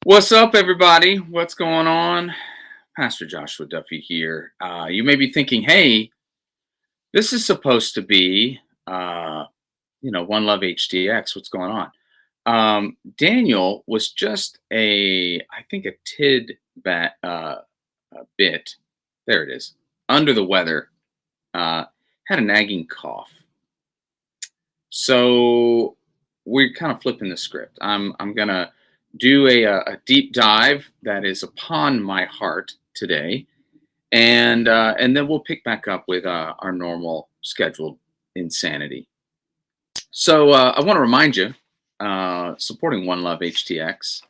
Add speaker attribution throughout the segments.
Speaker 1: What's up, everybody? What's going on? Pastor Joshua Duffy here. You may be thinking, hey, this is supposed to be, One Love HTX. What's going on? Daniel was just I think a a bit, there it is, under the weather, had a nagging cough. So we're kind of flipping the script. I'm going to do a deep dive that is upon my heart today, and then we'll pick back up with our normal scheduled insanity. So I want to remind you, supporting One Love HTX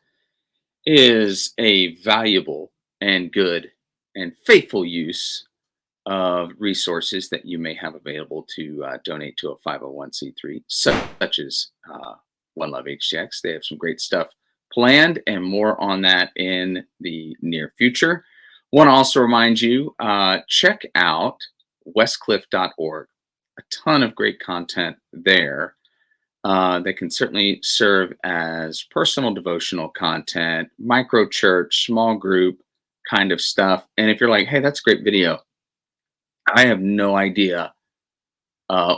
Speaker 1: is a valuable and good and faithful use of resources that you may have available to donate to a 501c3, such as One Love HTX. They have some great stuff planned, and more on that in the near future. Want to also remind you, check out westcliff.org. A ton of great content there that can certainly serve as personal devotional content, micro church, small group kind of stuff. And if you're like, hey, that's a great video, I have no idea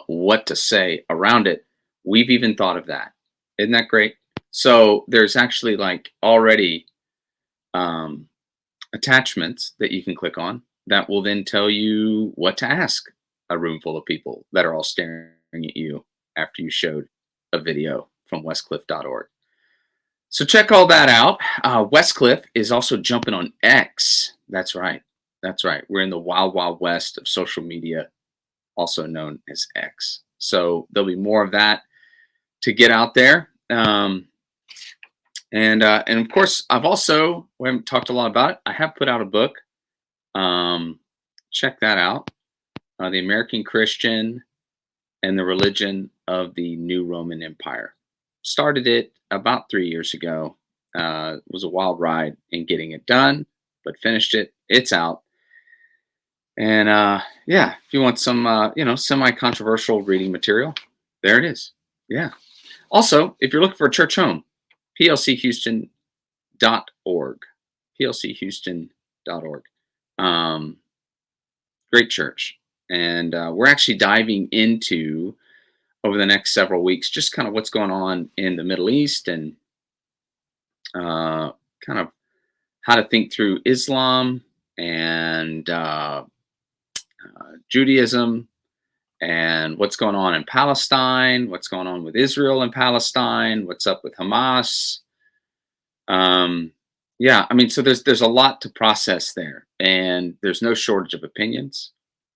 Speaker 1: what to say around it, we've even thought of that. Isn't that great? So there's actually like already attachments that you can click on that will then tell you what to ask a room full of people that are all staring at you after you showed a video from westcliff.org. So check all that out. Westcliff is also jumping on X. That's right. That's right. We're in the wild, wild west of social media, also known as X. So there'll be more of that to get out there. And of course, we haven't talked a lot about it. I have put out a book. Check that out. The American Christian and the Religion of the New Roman Empire. Started it about 3 years ago. It was a wild ride in getting it done, but finished it. It's out. And if you want some, semi-controversial reading material, there it is. Yeah. Also, if you're looking for a church home, plchouston.org. plchouston.org. Great church. And we're actually diving into, over the next several weeks, just kind of what's going on in the Middle East and kind of how to think through Islam and Judaism, and what's going on in Palestine, what's going on with Israel and Palestine, what's up with Hamas. So there's a lot to process there, and there's no shortage of opinions.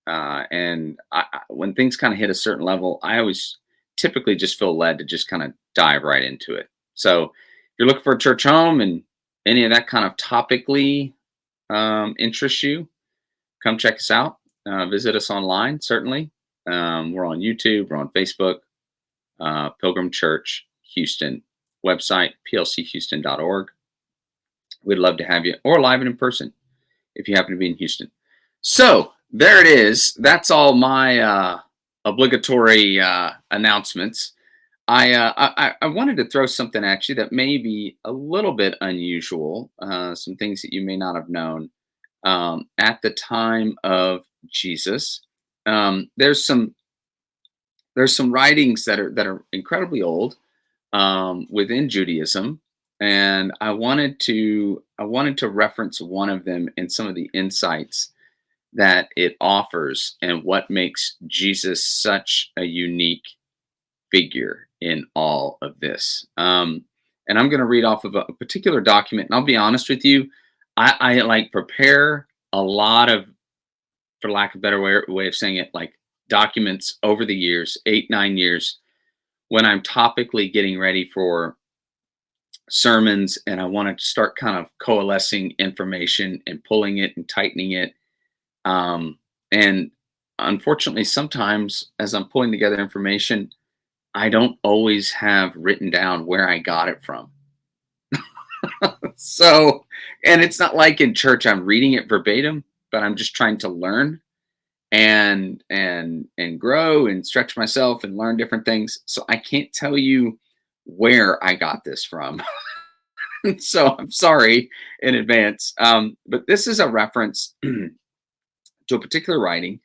Speaker 1: And when things kind of hit a certain level, I always typically just feel led to just kind of dive right into it. So if you're looking for a church home and any of that kind of topically interests you, come check us out. Visit us online, certainly. We're on YouTube, we're on Facebook, Pilgrim Church Houston, website, plchouston.org. We'd love to have you, or live and in person if you happen to be in Houston. So there it is. That's all my obligatory announcements. I wanted to throw something at you that may be a little bit unusual, some things that you may not have known at the time of Jesus. There's some writings that are incredibly old within Judaism, and I wanted to reference one of them in some of the insights that it offers and what makes Jesus such a unique figure in all of this. And I'm going to read off of a particular document, and I'll be honest with you, I like prepare a lot of, for lack of a better way of saying it, like documents over the years, 8-9 years, when I'm topically getting ready for sermons and I want to start kind of coalescing information and pulling it and tightening it. And unfortunately, sometimes as I'm pulling together information, I don't always have written down where I got it from. So, and it's not like in church I'm reading it verbatim, but I'm just trying to learn and grow and stretch myself and learn different things. So I can't tell you where I got this from. So I'm sorry in advance. But this is a reference to a particular writing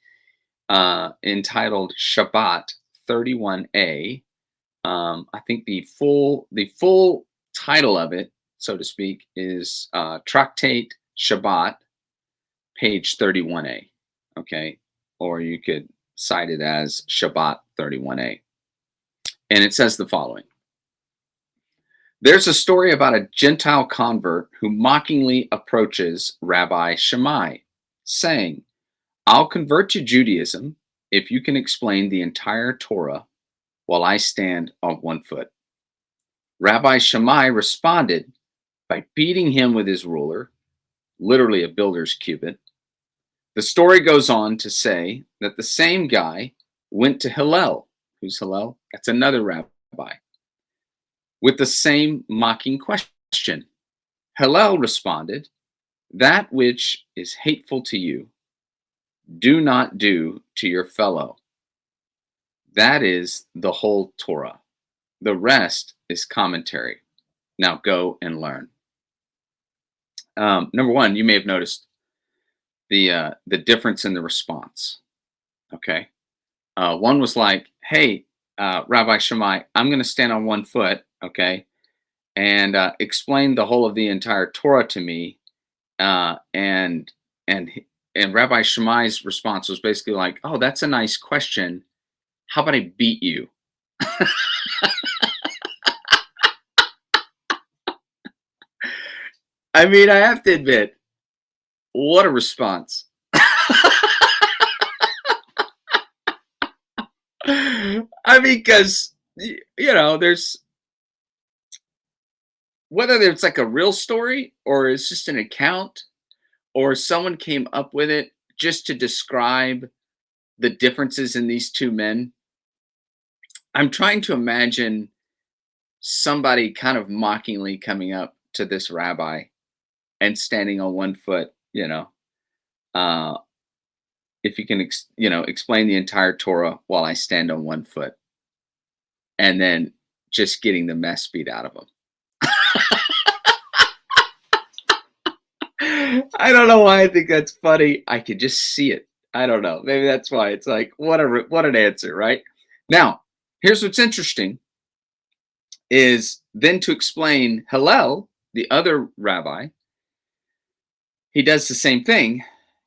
Speaker 1: entitled Shabbat 31a. I think the full title of it, so to speak, is Tractate Shabbat, page 31a. Okay, or you could cite it as Shabbat 31a, and it says the following. There's a story about a Gentile convert who mockingly approaches Rabbi Shammai, saying, I'll convert to Judaism if you can explain the entire Torah while I stand on one foot. Rabbi Shammai responded by beating him with his ruler, literally a builder's cubit. The story goes on to say that the same guy went to Hillel. Who's Hillel? That's another rabbi, with the same mocking question. Hillel responded, That which is hateful to you, do not do to your fellow. That is the whole Torah. The rest is commentary. Now go and learn. Number one, you may have noticed the difference in the response. Okay, one was like, "Hey, Rabbi Shammai, I'm going to stand on one foot, okay, and explain the whole of the entire Torah to me." And and and Rabbi Shammai's response was basically like, "Oh, that's a nice question. How about I beat you?" I mean, I have to admit, what a response. I mean, because there's whether it's like a real story or it's just an account or someone came up with it just to describe the differences in these two men. I'm trying to imagine somebody kind of mockingly coming up to this rabbi and standing on one foot, uh, if you can, explain the entire Torah while I stand on one foot, and then just getting the mess beat out of them. I don't know why I think that's funny. I could just see it. I don't know. Maybe that's why it's like what an answer, right? Now, here's what's interesting is then to explain Hillel, the other rabbi, he does the same thing.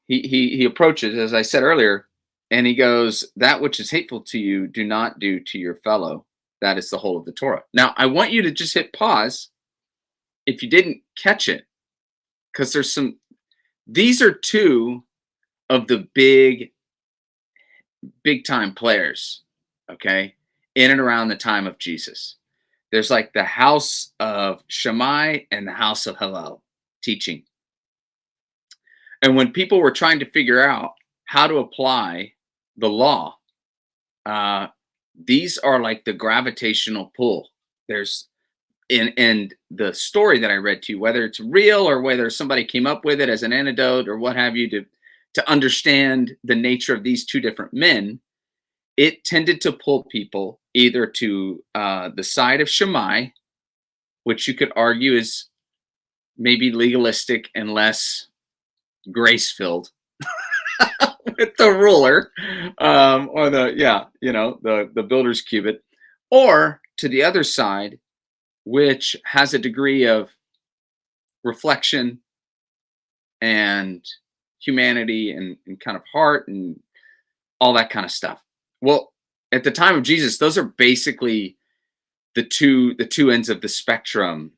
Speaker 1: He approaches, as I said earlier, and he goes, "That which is hateful to you, do not do to your fellow. That is the whole of the Torah." Now, I want you to just hit pause if you didn't catch it, because these are two of the big time players, okay, in and around the time of Jesus. There's like the house of Shammai and the house of Hillel teaching. And when people were trying to figure out how to apply the law, uh, these are like the gravitational pull. There's and the story that I read to you, whether it's real or whether somebody came up with it as an anecdote or what have you, to understand the nature of these two different men, it tended to pull people either to the side of Shammai, which you could argue is maybe legalistic and less grace filled with the ruler, or the builder's cubit, or to the other side, which has a degree of reflection and humanity and kind of heart and all that kind of stuff. Well, at the time of Jesus, those are basically the two ends of the spectrum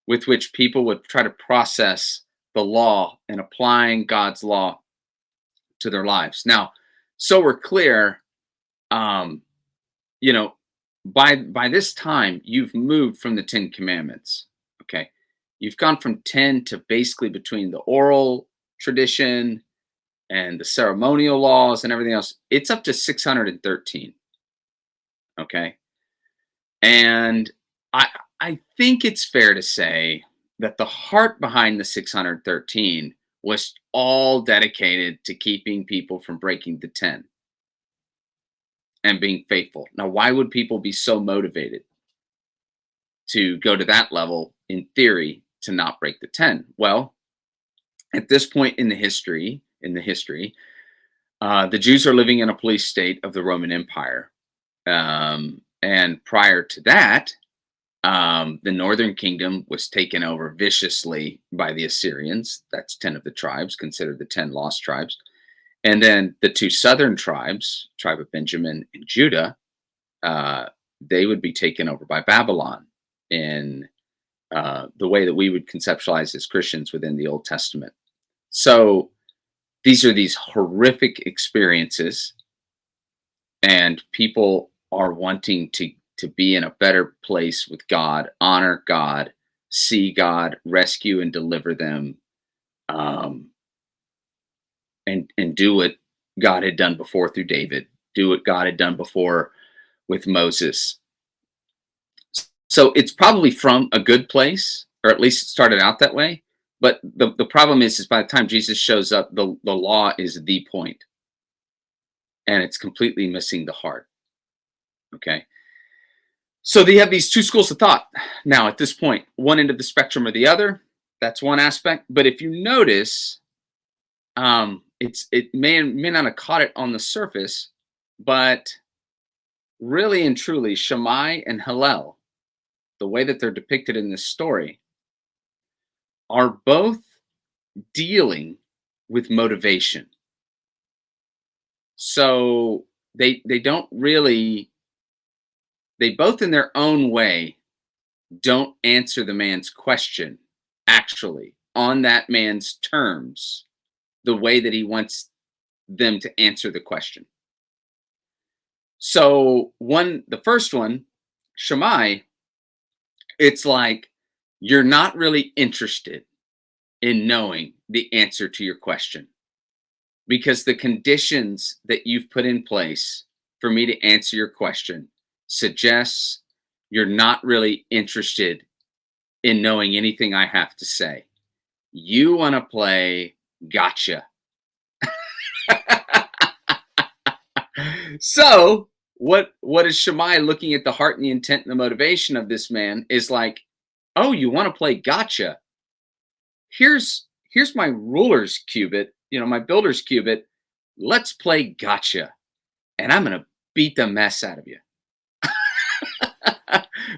Speaker 1: with which people would try to process the law and applying God's law to their lives. Now, so we're clear, um, you know, by this time you've moved from the Ten Commandments. Okay, you've gone from 10 to basically between the oral tradition and the ceremonial laws and everything else. It's up to 613. Okay, and I think it's fair to say that the heart behind the 613 was all dedicated to keeping people from breaking the 10 and being faithful. Now, why would people be so motivated to go to that level, in theory, to not break the 10? Well, at this point in the history, the Jews are living in a police state of the Roman Empire. And prior to that, the northern kingdom was taken over viciously by the Assyrians. That's 10 of the tribes, considered the 10 lost tribes. And then the two southern tribes, tribe of Benjamin and Judah, they would be taken over by Babylon in the way that we would conceptualize as Christians within the Old Testament. So these are these horrific experiences, and people are wanting to be in a better place with God, honor God, see God, rescue and deliver them, and do what God had done before through David, do what God had done before with Moses. So it's probably from a good place, or at least it started out that way. But the problem is by the time Jesus shows up, the law is the point, and it's completely missing the heart. Okay. So they have these two schools of thought now at this point, one end of the spectrum or the other. That's one aspect. But if you notice, it may not have caught it on the surface, but really and truly, Shammai and Hillel, the way that they're depicted in this story, are both dealing with motivation. So they don't really, they both in their own way don't answer the man's question actually on that man's terms, the way that he wants them to answer the question. So the first one, Shammai, it's like, you're not really interested in knowing the answer to your question, because the conditions that you've put in place for me to answer your question suggests you're not really interested in knowing anything I have to say. You want to play gotcha. So what is Shammai looking at the heart and the intent and the motivation of this man is like, oh, you want to play gotcha? Here's my ruler's cubit, my builder's cubit. Let's play gotcha, and I'm gonna beat the mess out of you.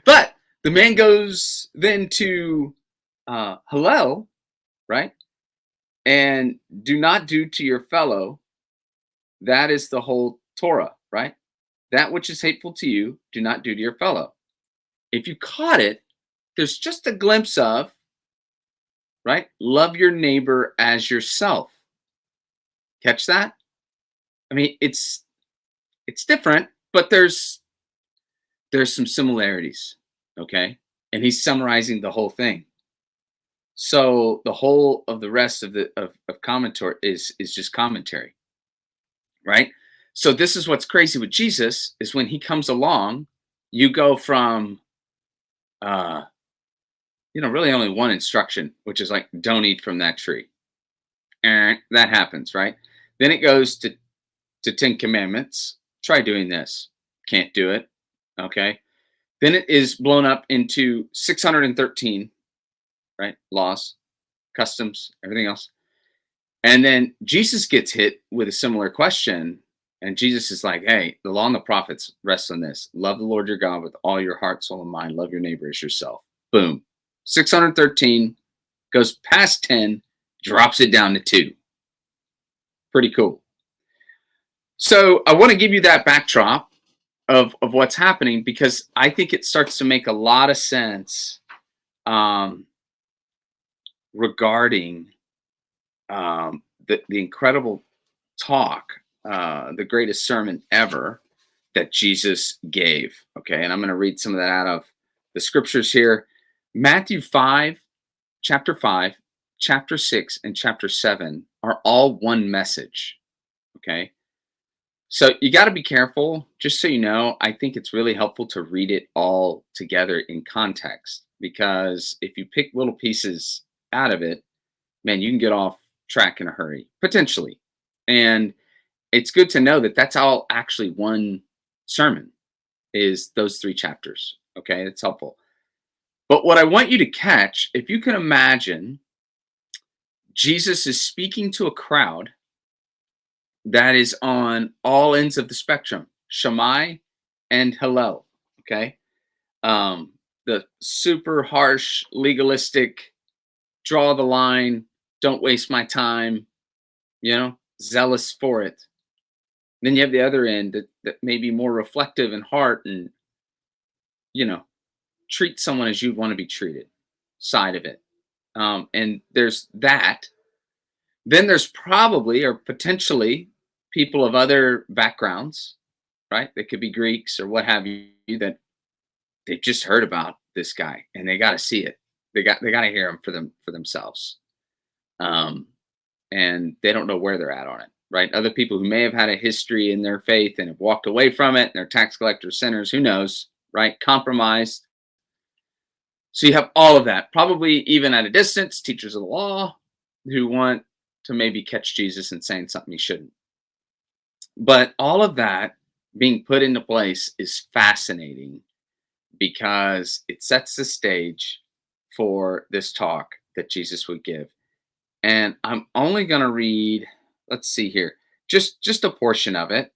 Speaker 1: But the man goes then to Hillel, right? And do not do to your fellow. That is the whole Torah, right? That which is hateful to you, do not do to your fellow. If you caught it, there's just a glimpse of, right? Love your neighbor as yourself. Catch that? I mean, it's different, but there's some similarities, okay? And he's summarizing the whole thing. So the whole of the rest of commentary is just commentary, right? So this is what's crazy with Jesus is when he comes along, you go from really only one instruction, which is like, don't eat from that tree. And that happens, right? Then it goes to 10 commandments. Try doing this. Can't do it. Okay. Then it is blown up into 613, right? Laws, customs, everything else. And then Jesus gets hit with a similar question. And Jesus is like, hey, the law and the prophets rest on this. Love the Lord your God with all your heart, soul, and mind. Love your neighbor as yourself. Boom. 613 goes past 10, drops it down to 2. Pretty cool. So I want to give you that backdrop of what's happening, because I think it starts to make a lot of sense regarding the incredible talk, the greatest sermon ever that Jesus gave. Okay, and I'm going to read some of that out of the scriptures here. Matthew 5, chapter 5, chapter 6, and chapter 7 are all one message. Okay. So you got to be careful. Just so you know, I think it's really helpful to read it all together in context, because if you pick little pieces out of it, man, you can get off track in a hurry, potentially. And it's good to know that that's all actually one sermon, is those 3 chapters. Okay, it's helpful. But what I want you to catch, if you can imagine, Jesus is speaking to a crowd that is on all ends of the spectrum, Shammai and Hillel. Okay. The super harsh, legalistic, draw the line, don't waste my time, zealous for it. Then you have the other end that may be more reflective in heart and, you know, treat someone as you'd want to be treated side of it. And there's that. Then there's probably or potentially people of other backgrounds, right? They could be Greeks or what have you, that they've just heard about this guy and they got to see it. They got to hear him for themselves. Um, and they don't know where they're at on it, right? Other people who may have had a history in their faith and have walked away from it, and they're tax collectors, sinners, who knows, right? Compromised. So you have all of that, probably even at a distance, teachers of the law who want to maybe catch Jesus and saying something he shouldn't. But all of that being put into place is fascinating because it sets the stage for this talk that Jesus would give. And I'm only going to read, let's see here, just a portion of it,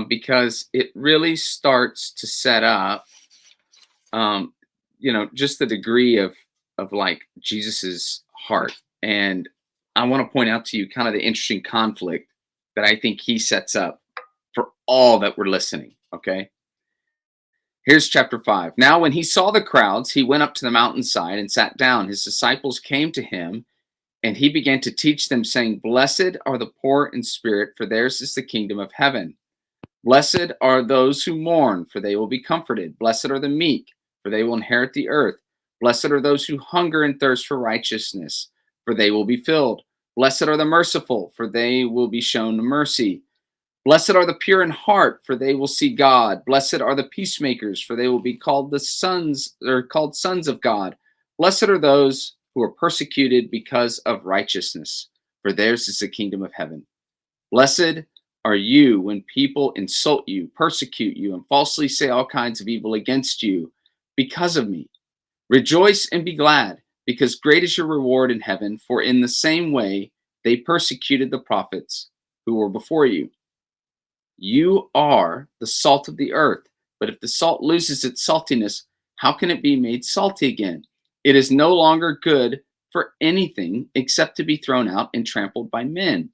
Speaker 1: because it really starts to set up, just the degree of like Jesus's heart. And I want to point out to you kind of the interesting conflict that I think he sets up for all that were listening. Okay. Here's chapter 5. Now, when he saw the crowds, he went up to the mountainside and sat down. His disciples came to him, and he began to teach them, saying, Blessed are the poor in spirit, for theirs is the kingdom of heaven. Blessed are those who mourn, for they will be comforted. Blessed are the meek, for they will inherit the earth. Blessed are those who hunger and thirst for righteousness, for they will be filled. Blessed are the merciful, for they will be shown mercy. Blessed are the pure in heart, for they will see God. Blessed are the peacemakers, for they will be called sons of God. Blessed are those who are persecuted because of righteousness, for theirs is the kingdom of heaven. Blessed are you when people insult you, persecute you, and falsely say all kinds of evil against you because of me. Rejoice and be glad, because great is your reward in heaven, for in the same way they persecuted the prophets who were before you. You are the salt of the earth, but if the salt loses its saltiness, how can it be made salty again? It is no longer good for anything except to be thrown out and trampled by men.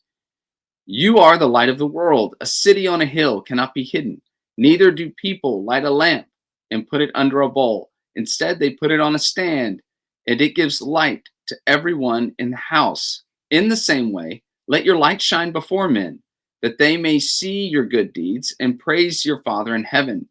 Speaker 1: You are the light of the world. A city on a hill cannot be hidden. Neither do people light a lamp and put it under a bowl. Instead, they put it on a stand, and it gives light to everyone in the house. In the same way, let your light shine before men, that they may see your good deeds and praise your Father in heaven.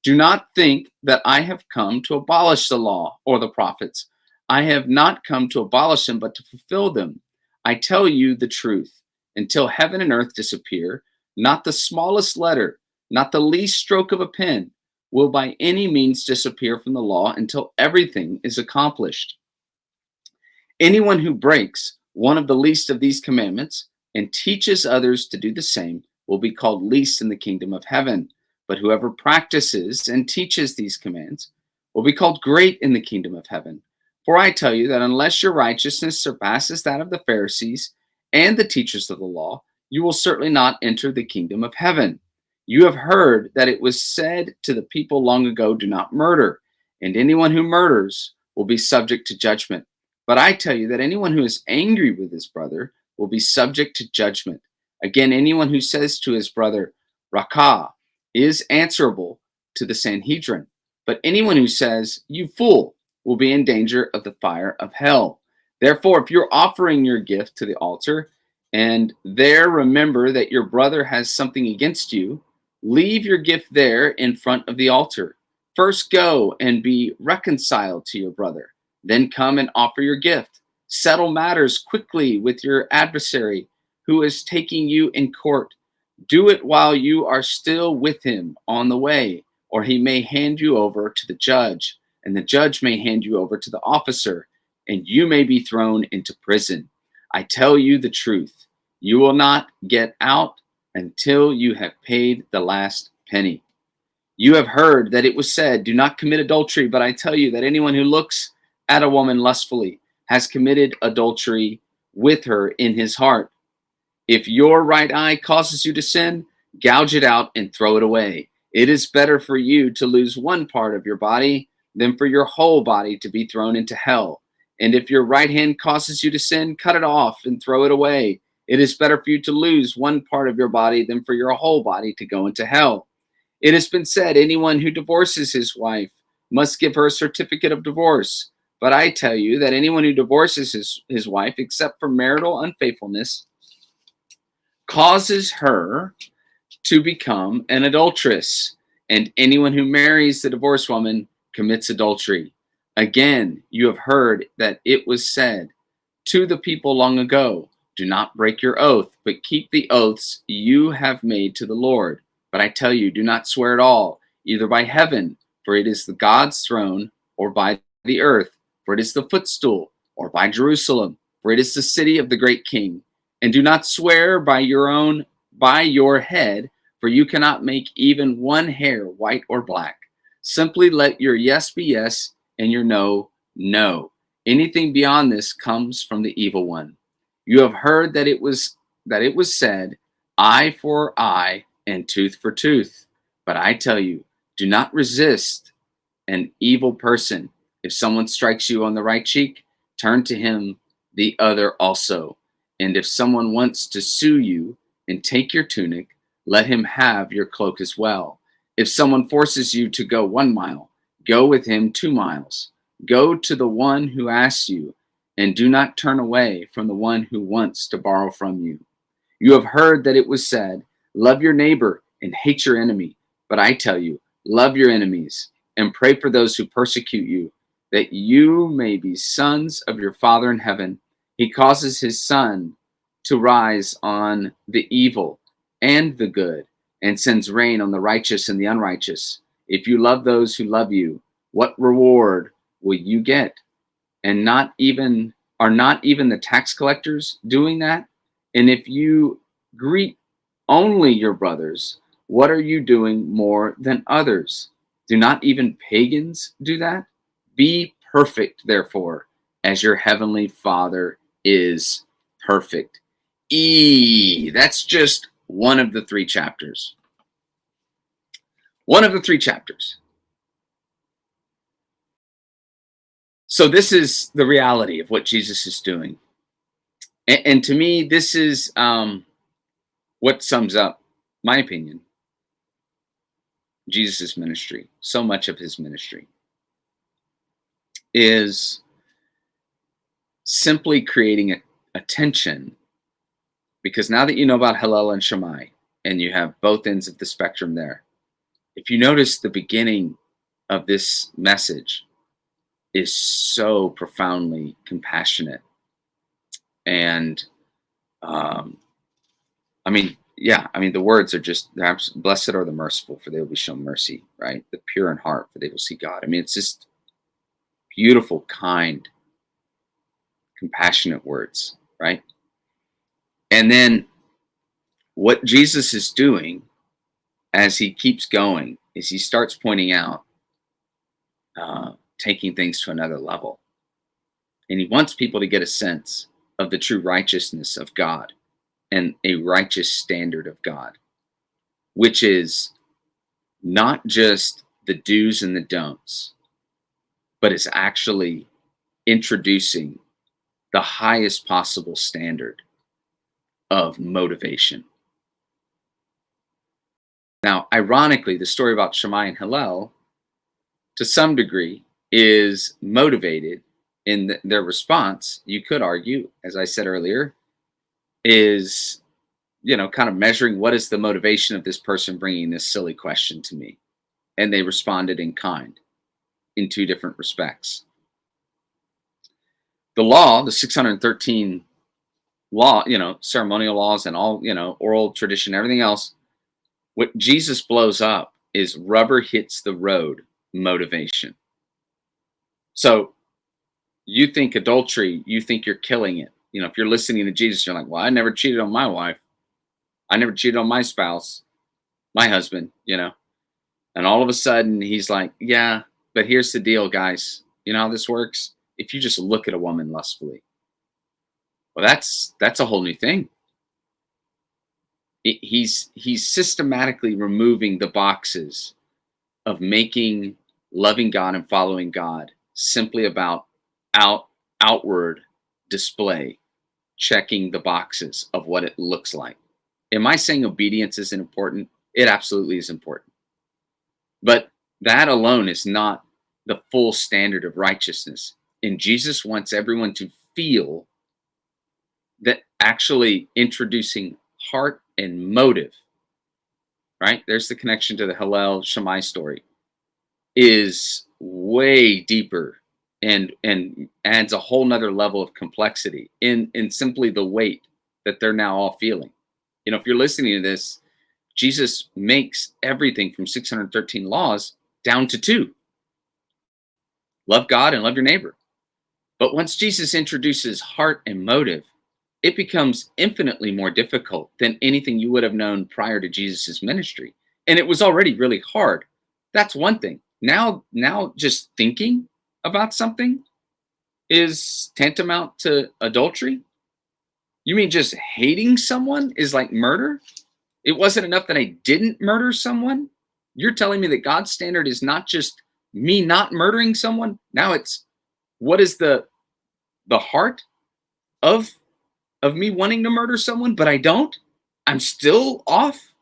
Speaker 1: Do not think that I have come to abolish the law or the prophets. I have not come to abolish them, but to fulfill them. I tell you the truth. Until heaven and earth disappear, not the smallest letter, not the least stroke of a pen, will by any means disappear from the law until everything is accomplished. Anyone who breaks one of the least of these commandments and teaches others to do the same will be called least in the kingdom of heaven. But whoever practices and teaches these commands will be called great in the kingdom of heaven. For I tell you that unless your righteousness surpasses that of the Pharisees and the teachers of the law, you will certainly not enter the kingdom of heaven. You have heard that it was said to the people long ago, do not murder, and anyone who murders will be subject to judgment. But I tell you that anyone who is angry with his brother will be subject to judgment. Again, anyone who says to his brother, Rakah, is answerable to the Sanhedrin. But anyone who says, you fool, will be in danger of the fire of hell. Therefore, if you're offering your gift to the altar, and there remember that your brother has something against you, leave your gift there in front of the altar. First go and be reconciled to your brother. Then come and offer your gift. Settle matters quickly with your adversary who is taking you in court. Do it while you are still with him on the way, or he may hand you over to the judge, and the judge may hand you over to the officer, and you may be thrown into prison. I tell you the truth, you will not get out until you have paid the last penny. You have heard that it was said, do not commit adultery, but I tell you that anyone who looks at a woman lustfully has committed adultery with her in his heart. If your right eye causes you to sin, gouge it out and throw it away. It is better for you to lose one part of your body than for your whole body to be thrown into hell. And if your right hand causes you to sin, cut it off and throw it away. It is better for you to lose one part of your body than for your whole body to go into hell. It has been said, anyone who divorces his wife must give her a certificate of divorce. But I tell you that anyone who divorces his wife, except for marital unfaithfulness, causes her to become an adulteress. And anyone who marries the divorced woman commits adultery. Again, you have heard that it was said to the people long ago, do not break your oath, but keep the oaths you have made to the Lord. But I tell you, do not swear at all, either by heaven, for it is the God's throne, or by the earth, for it is the footstool, or by Jerusalem, for it is the city of the great king. And do not swear by your head, for you cannot make even one hair white or black. Simply let your yes be yes and your no, no. Anything beyond this comes from the evil one. You have heard that it was said, eye for eye and tooth for tooth. But I tell you, do not resist an evil person. If someone strikes you on the right cheek, turn to him the other also. And if someone wants to sue you and take your tunic, let him have your cloak as well. If someone forces you to go 1 mile, go with him 2 miles. Go to the one who asks you, and do not turn away from the one who wants to borrow from you. You have heard that it was said, love your neighbor and hate your enemy. But I tell you, love your enemies and pray for those who persecute you, that you may be sons of your Father in heaven. He causes his sun to rise on the evil and the good, and sends rain on the righteous and the unrighteous. If you love those who love you, what reward will you get? And not even the tax collectors doing that? And if you greet only your brothers, what are you doing more than others? Do not even pagans do that? Be perfect, therefore, as your heavenly Father is perfect. That's just one of the 3 chapters. One of the 3 chapters. So this is the reality of what Jesus is doing. And to me, this is what sums up, my opinion, Jesus' ministry. So much of his ministry is simply creating a tension, because now that you know about Hillel and Shammai, and you have both ends of the spectrum there, if you notice, the beginning of this message is so profoundly compassionate. And the words are just, blessed are the merciful, for they will be shown mercy, right? The pure in heart, for they will see God. I mean, it's just beautiful, kind, compassionate words, right? And then what Jesus is doing as he keeps going is he starts pointing out, taking things to another level. And he wants people to get a sense of the true righteousness of God and a righteous standard of God, which is not just the do's and the don'ts, but it's actually introducing the highest possible standard of motivation. Now, ironically, the story about Shammai and Hillel, to some degree, is motivated in their response, you could argue, as I said earlier, is, kind of measuring what is the motivation of this person bringing this silly question to me. And they responded in kind in 2 different respects. The law, the 613 law, ceremonial laws and all, oral tradition, everything else, what Jesus blows up is rubber hits the road motivation. So you think adultery, you think you're killing it. If you're listening to Jesus, you're like, well, I never cheated on my wife. I never cheated on my spouse, my husband, And all of a sudden, he's like, yeah, but here's the deal, guys. You know how this works? If you just look at a woman lustfully, well, that's a whole new thing. He's systematically removing the boxes of making loving God and following God simply about out outward display, checking the boxes of what it looks like. Am I saying obedience isn't important? It absolutely is important. But that alone is not the full standard of righteousness. And Jesus wants everyone to feel that actually introducing heart and motive, right? There's the connection to the Hillel Shammai story, is way deeper and adds a whole nother level of complexity in simply the weight that they're now all feeling. You know, if you're listening to this, Jesus makes everything from 613 laws down to two: love God and love your neighbor. But once Jesus introduces heart and motive, it becomes infinitely more difficult than anything you would have known prior to Jesus's ministry. And it was already really hard. That's one thing. Now just thinking about something is tantamount to adultery? You mean just hating someone is like murder? It wasn't enough that I didn't murder someone? You're telling me that God's standard is not just me not murdering someone? Now it's what is the heart of me wanting to murder someone, but I don't? I'm still off?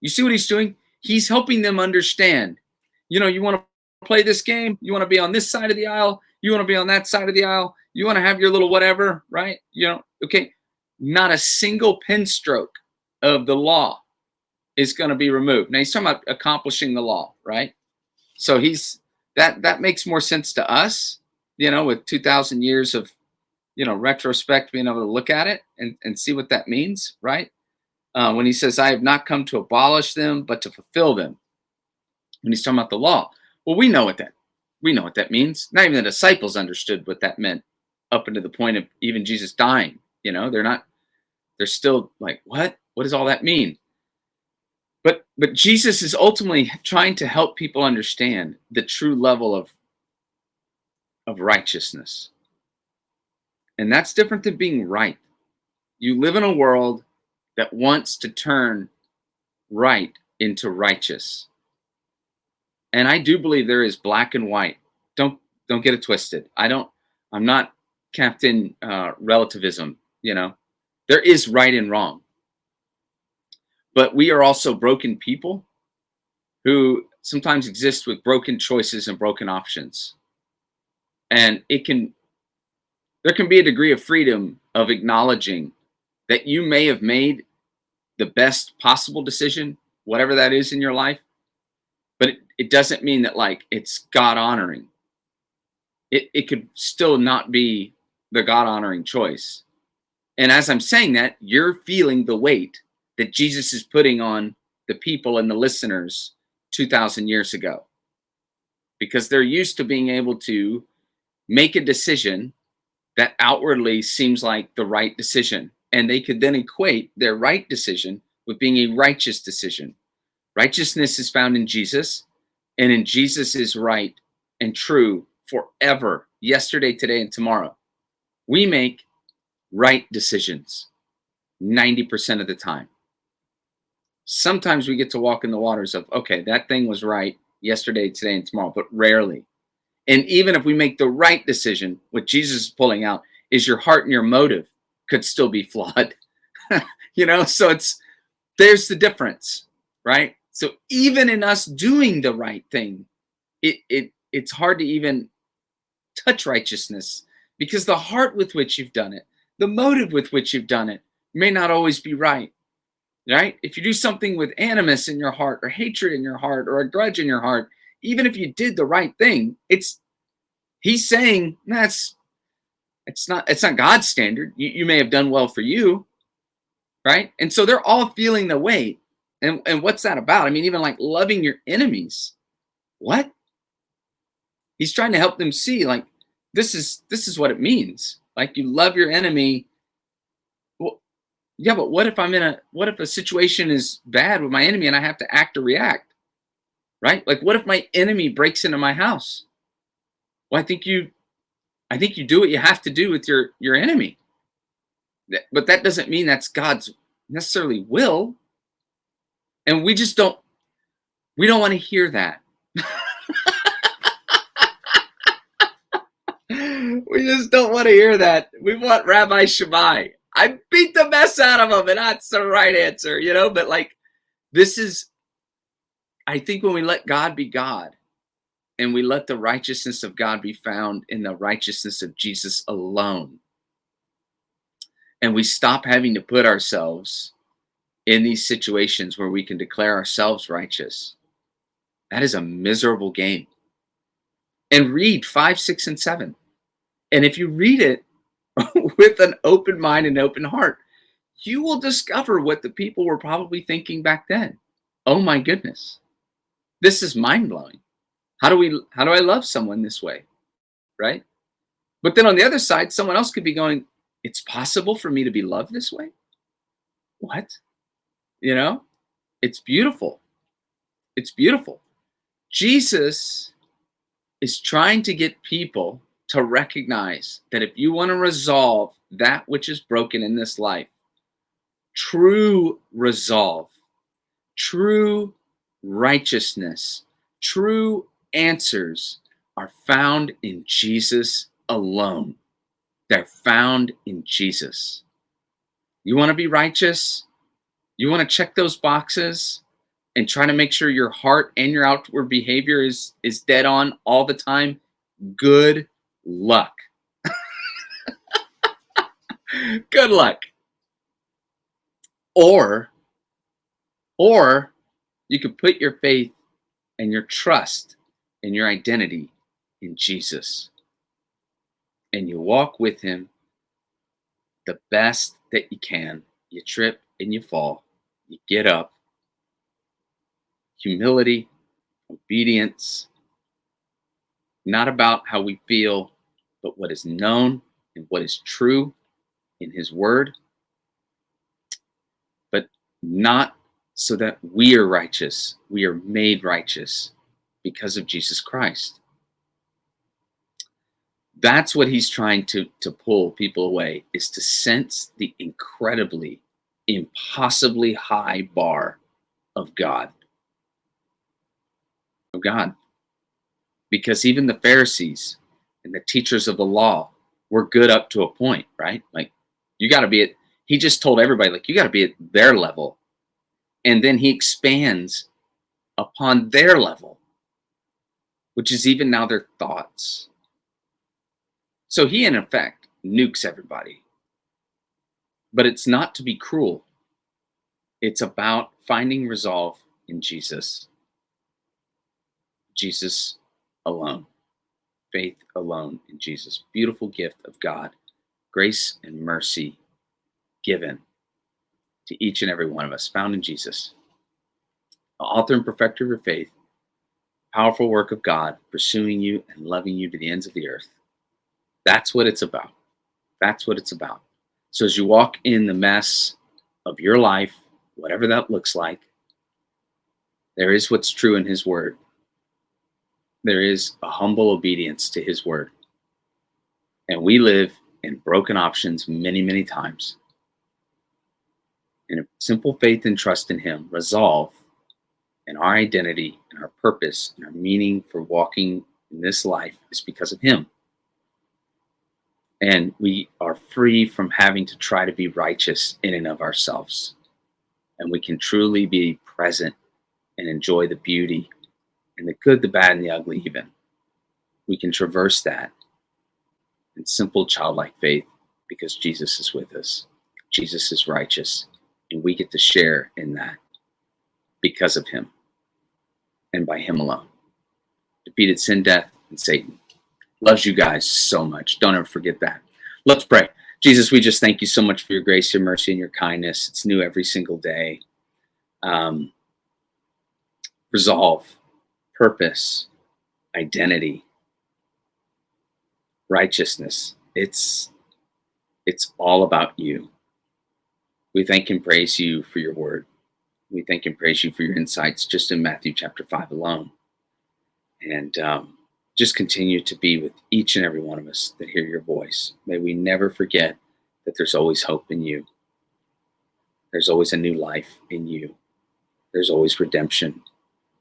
Speaker 1: You see what he's doing? He's helping them understand. You know, you want to play this game? You want to be on this side of the aisle? You want to be on that side of the aisle? You want to have your little whatever, right? You know, okay. Not a single pen stroke of the law is going to be removed. Now he's talking about accomplishing the law, right? So he's that makes more sense to us, you know, with 2,000 years of, you know, retrospect, being able to look at it and see what that means, right? When he says, I have not come to abolish them, but to fulfill them. When he's talking about the law. Well, we know what that means. Not even the disciples understood what that meant up until the point of even Jesus dying. You know, they're still like, what? What does all that mean? But Jesus is ultimately trying to help people understand the true level of righteousness. And that's different than being right. You live in a world that wants to turn right into righteous. And I do believe there is black and white. Don't get it twisted. I'm not Captain relativism, you know. There is right and wrong. But we are also broken people who sometimes exist with broken choices and broken options. And there can be a degree of freedom of acknowledging that you may have made the best possible decision, whatever that is in your life, but it doesn't mean that like it's God honoring. It could still not be the God honoring choice. And as I'm saying that, you're feeling the weight that Jesus is putting on the people and the listeners 2,000 years ago, because they're used to being able to make a decision that outwardly seems like the right decision. And they could then equate their right decision with being a righteous decision. Righteousness is found in Jesus, and in Jesus is right and true forever, yesterday, today, and tomorrow. We make right decisions 90% of the time. Sometimes we get to walk in the waters of, okay, that thing was right yesterday, today, and tomorrow, but rarely. And even if we make the right decision, what Jesus is pulling out is your heart and your motive could still be flawed. You know, so there's the difference, right? So even in us doing the right thing, it's hard to even touch righteousness, because the heart with which you've done it, the motive with which you've done it, may not always be right. Right? If you do something with animus in your heart, or hatred in your heart, or a grudge in your heart, even if you did the right thing, he's saying it's not God's standard. You may have done well for you, right? And so they're all feeling the weight. And what's that about? I mean, even like loving your enemies. What? He's trying to help them see, like, this is what it means. Like, you love your enemy. Well, yeah, but what if a situation is bad with my enemy and I have to act or react? right? Like, what if my enemy breaks into my house? Well, I think you do what you have to do with your enemy. But that doesn't mean that's God's necessarily will. And we don't want to hear that. We just don't want to hear that. We want Rabbi Shammai. I beat the mess out of him, and that's the right answer, you know? But like, this is, I think when we let God be God and we let the righteousness of God be found in the righteousness of Jesus alone, and we stop having to put ourselves in these situations where we can declare ourselves righteous, that is a miserable game. And read 5, 6, and 7. And if you read it with an open mind and open heart, you will discover what the people were probably thinking back then. Oh my goodness. This is mind-blowing. How do I love someone this way? Right? But then on the other side, someone else could be going, it's possible for me to be loved this way? What? You know? It's beautiful. It's beautiful. Jesus is trying to get people to recognize that if you want to resolve that which is broken in this life, true resolve, true righteousness, true answers are found in Jesus alone. They're found in Jesus. You want to be righteous? You want to check those boxes and try to make sure your heart and your outward behavior is dead on all the time? Good luck. Good luck. Or you could put your faith and your trust and your identity in Jesus. And you walk with him the best that you can. You trip and you fall. You get up. Humility, obedience, not about how we feel, but what is known and what is true in his word. But not so that we are righteous. We are made righteous because of Jesus Christ. That's what he's trying to pull people away, is to sense the incredibly, impossibly high bar of God. Of God. Because even the Pharisees and the teachers of the law were good up to a point, right? Like, you got to be at, he just told everybody, like, you got to be at their level. And then he expands upon their level, which is even now their thoughts. So he, in effect, nukes everybody. But it's not to be cruel. It's about finding resolve in Jesus. Jesus alone. Faith alone in Jesus. Beautiful gift of God. Grace and mercy given to each and every one of us, found in Jesus. The author and perfecter of your faith. Powerful work of God, pursuing you and loving you to the ends of the earth. That's what it's about. That's what it's about. So as you walk in the mess of your life, whatever that looks like, there is what's true in his word. There is a humble obedience to his word. And we live in broken options many, many times. In a simple faith and trust in him, resolve in our identity and our purpose and our meaning for walking in this life is because of him. And we are free from having to try to be righteous in and of ourselves. And we can truly be present and enjoy the beauty and the good, the bad, and the ugly even. We can traverse that in simple childlike faith because Jesus is with us. Jesus is righteous. And we get to share in that because of him and by him alone. Defeated sin, death, and Satan. Loves you guys so much. Don't ever forget that. Let's pray. Jesus, we just thank you so much for your grace, your mercy, and your kindness. It's new every single day. Resolve, purpose, identity, righteousness. It's all about you. We thank and praise you for your word. We thank and praise you for your insights just in Matthew chapter 5 alone. And just continue to be with each and every one of us that hear your voice. May we never forget that there's always hope in you. There's always a new life in you. There's always redemption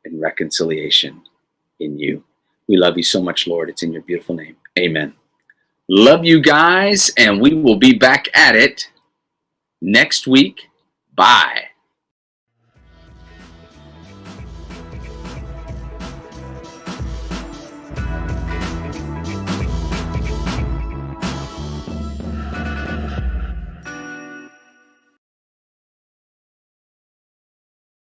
Speaker 1: and reconciliation in you. We love you so much, Lord. It's in your beautiful name. Amen. Love you guys, and we will be back at it next week. Bye.